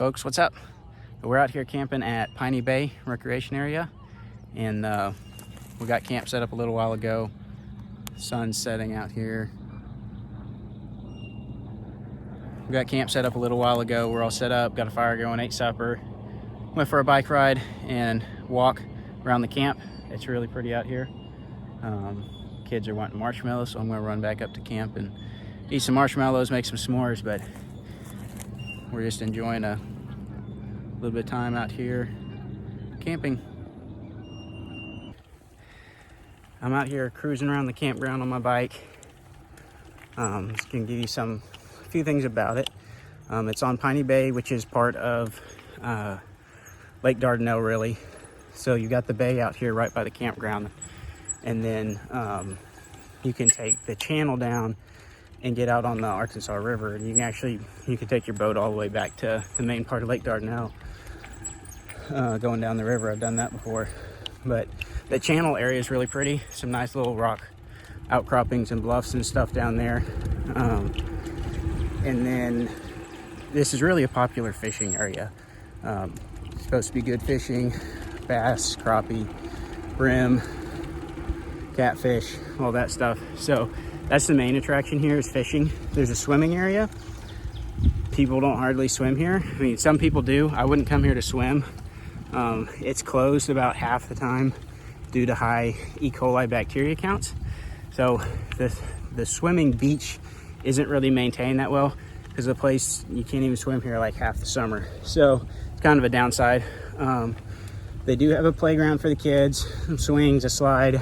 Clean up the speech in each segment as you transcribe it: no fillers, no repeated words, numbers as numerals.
folks, what's up? We're out here camping at Piney Bay recreation area, and we got camp set up a little while ago. Sun's setting out here. We got camp set up a little while ago. We're all set up, got a fire going, ate supper, went for a bike ride and walk around the camp. It's really pretty out here. Kids are wanting marshmallows, so I'm gonna run back up to camp and eat some marshmallows, make some s'mores, but we're just enjoying a little bit of time out here camping. I'm out here cruising around the campground on my bike. Just gonna give you a few things about it. It's on Piney Bay, which is part of Lake Dardanelle, really. So you got the bay out here right by the campground, and then you can take the channel down and get out on the Arkansas River, and you can take your boat all the way back to the main part of Lake Dardanelle, going down the river. I've done that before, but the channel area is really pretty. Some nice little rock outcroppings and bluffs and stuff down there. And then this is really a popular fishing area. It's supposed to be good fishing: bass, crappie, brim, catfish, all that stuff. So that's the main attraction here, is fishing. There's a swimming area. People don't hardly swim here. I mean, some people do. I wouldn't come here to swim. It's closed about half the time due to high E. coli bacteria counts. So the swimming beach isn't really maintained that well, because the place, you can't even swim here like half the summer. So it's kind of a downside. They do have a playground for the kids, some swings, a slide.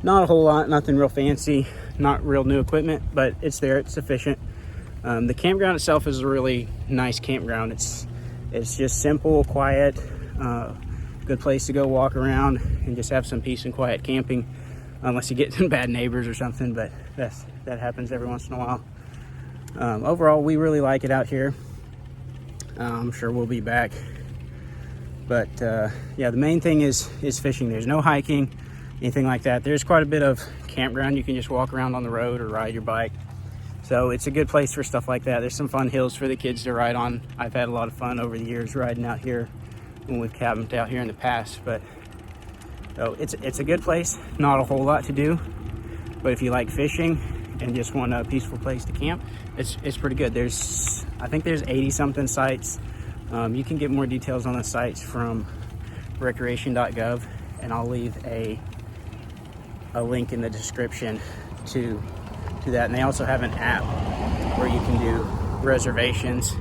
Not a whole lot, nothing real fancy, not real new equipment, but it's there, it's sufficient. The campground itself is a really nice campground. It's just simple, quiet, good place to go walk around and just have some peace and quiet camping, unless you get some bad neighbors or something, but that happens every once in a while. Overall, we really like it out here. I'm sure we'll be back. But yeah, the main thing is fishing. There's no hiking, anything like that. There's quite a bit of campground. You can just walk around on the road or ride your bike. So it's a good place for stuff like that. There's some fun hills for the kids to ride on. I've had a lot of fun over the years riding out here when we've camped out here in the past. But so it's a good place. Not a whole lot to do, but if you like fishing and just want a peaceful place to camp, it's pretty good. I think there's 80 something sites. You can get more details on the sites from recreation.gov, and I'll leave a link in the description to that. And they also have an app where you can do reservations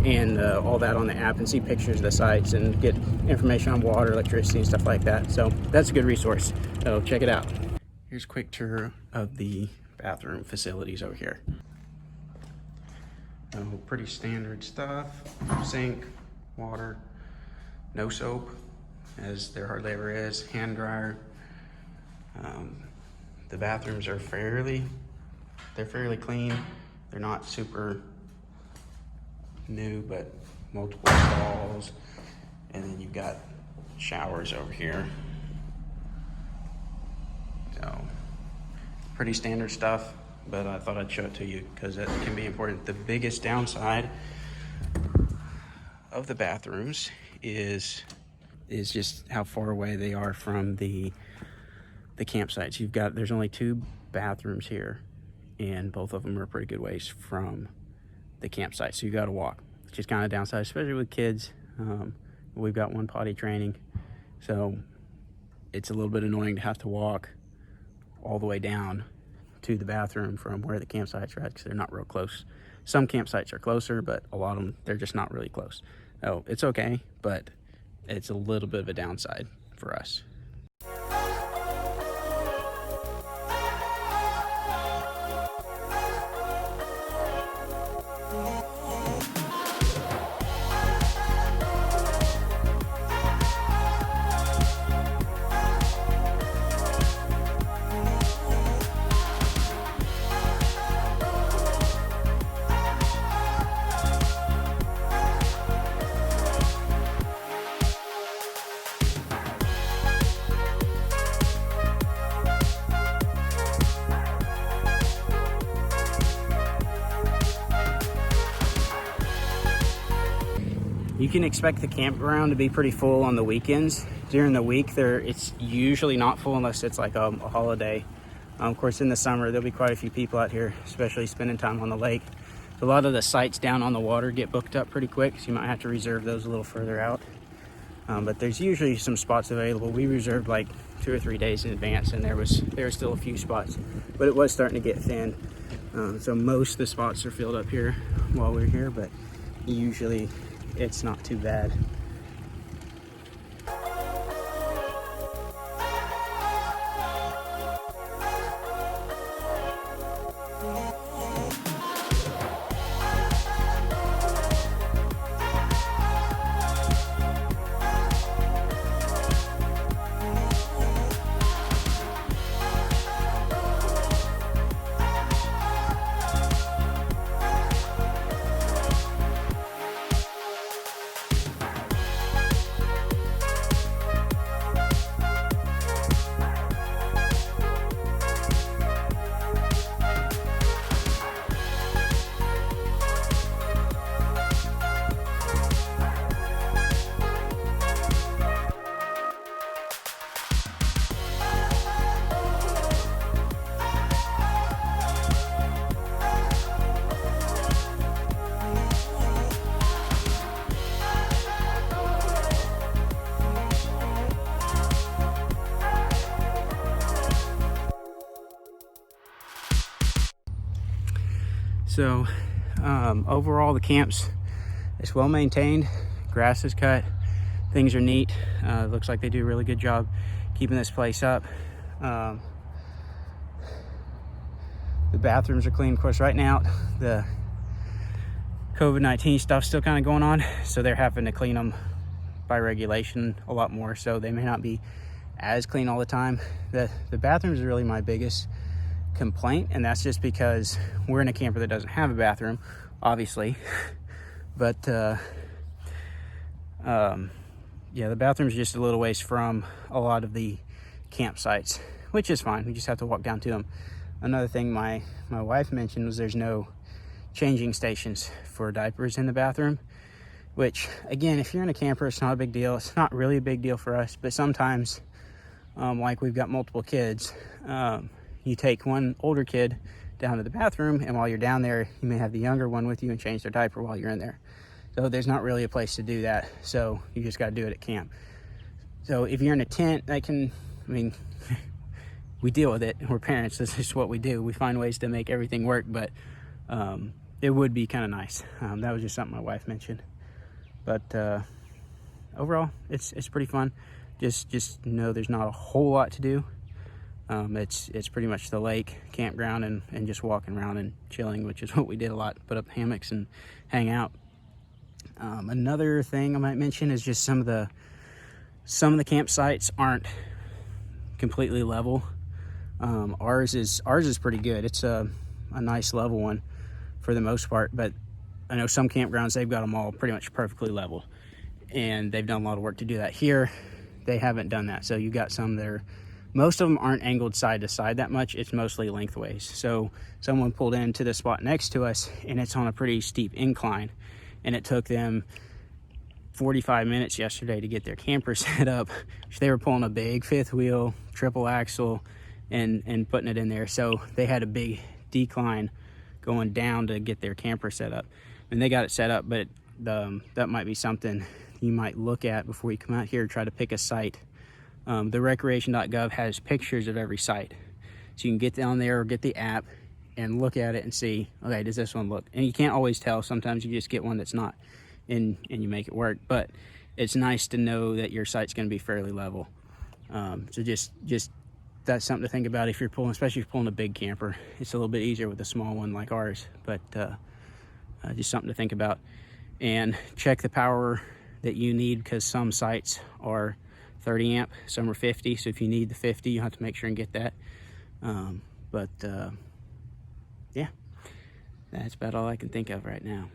and all that on the app, and see pictures of the sites and get information on water, electricity, and stuff like that. So that's a good resource, so check it out. Here's a quick tour of the bathroom facilities over here. Pretty standard stuff: sink, water, no soap, as there hardly ever is, hand dryer. The bathrooms are fairly clean. They're not super new, but multiple stalls, and then you've got showers over here. So pretty standard stuff, but I thought I'd show it to you because it can be important. The biggest downside of the bathrooms is just how far away they are from the campsites. There's only 2 bathrooms here, and both of them are a pretty good ways from the campsite, so you got to walk, which is kind of downside, especially with kids. We've got one potty training, so it's a little bit annoying to have to walk all the way down to the bathroom from where the campsites are at, because they're not real close. Some campsites are closer, but a lot of them, they're just not really close. So it's okay, but it's a little bit of a downside for us. You can expect the campground to be pretty full on the weekends. During the week, it's usually not full unless it's like a holiday. Of course, in the summer, there'll be quite a few people out here, especially spending time on the lake. So a lot of the sites down on the water get booked up pretty quick, so you might have to reserve those a little further out. But there's usually some spots available. We reserved like 2 or 3 days in advance, and there were still a few spots, but it was starting to get thin. So most of the spots are filled up here while we're here, but usually it's not too bad. So overall, the camp's it's well maintained. Grass is cut. Things are neat. Looks like they do a really good job keeping this place up. The bathrooms are clean. Of course, right now the COVID-19 stuff's still kind of going on, so they're having to clean them by regulation a lot more. So they may not be as clean all the time. The bathrooms are really my biggest complaint, and that's just because we're in a camper that doesn't have a bathroom, obviously. But yeah, the bathroom's just a little ways from a lot of the campsites, which is fine. We just have to walk down to them. Another thing my wife mentioned was there's no changing stations for diapers in the bathroom, which again, if you're in a camper, it's not a big deal. It's not really a big deal for us, but sometimes like we've got multiple kids, you take one older kid down to the bathroom, and while you're down there, you may have the younger one with you and change their diaper while you're in there. So there's not really a place to do that. So you just got to do it at camp. So if you're in a tent, we deal with it. We're parents. This is what we do. We find ways to make everything work, but it would be kind of nice. That was just something my wife mentioned. But overall, it's pretty fun. Just know there's not a whole lot to do. It's pretty much the lake, campground, and just walking around and chilling, which is what we did a lot. Put up hammocks and hang out. Another thing I might mention is just some of the campsites aren't completely level. Ours is pretty good. It's a nice level one for the most part, but I know some campgrounds, they've got them all pretty much perfectly level, and they've done a lot of work to do that. Here, they haven't done that. So you got some that are, most of them aren't angled side to side that much. It's mostly lengthways. So someone pulled into the spot next to us, and it's on a pretty steep incline, and it took them 45 minutes yesterday to get their camper set up. They were pulling a big fifth wheel, triple axle, and putting it in there. So they had a big decline going down to get their camper set up, and they got it set up. But that might be something you might look at before you come out here. Try to pick a site. The recreation.gov has pictures of every site, so you can get down there or get the app and look at it and see, okay, does this one look? And you can't always tell. Sometimes you just get one that's not, and you make it work. But it's nice to know that your site's going to be fairly level. So just that's something to think about if you're pulling, especially if you're pulling a big camper. It's a little bit easier with a small one like ours, but just something to think about. And check the power that you need, because some sites are 30 amp, some are 50. So if you need the 50, you have to make sure and get that. Yeah, that's about all I can think of right now.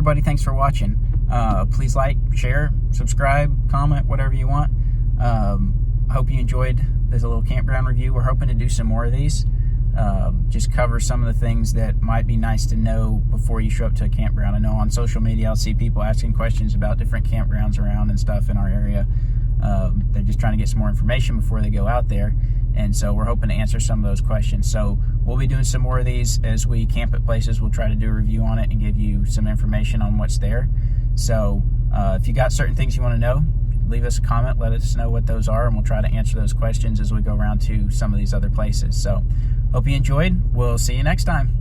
everybody, thanks for watching. Please like, share, subscribe, comment, whatever you want. Hope you enjoyed this little campground review. We're hoping to do some more of these. Just cover some of the things that might be nice to know before you show up to a campground. I know on social media I'll see people asking questions about different campgrounds around and stuff in our area. They're just trying to get some more information before they go out there, and so we're hoping to answer some of those questions. So we'll be doing some more of these as we camp at places. We'll try to do a review on it and give you some information on what's there. So if you got certain things you want to know, leave us a comment, let us know what those are, and we'll try to answer those questions as we go around to some of these other places. So hope you enjoyed. We'll see you next time.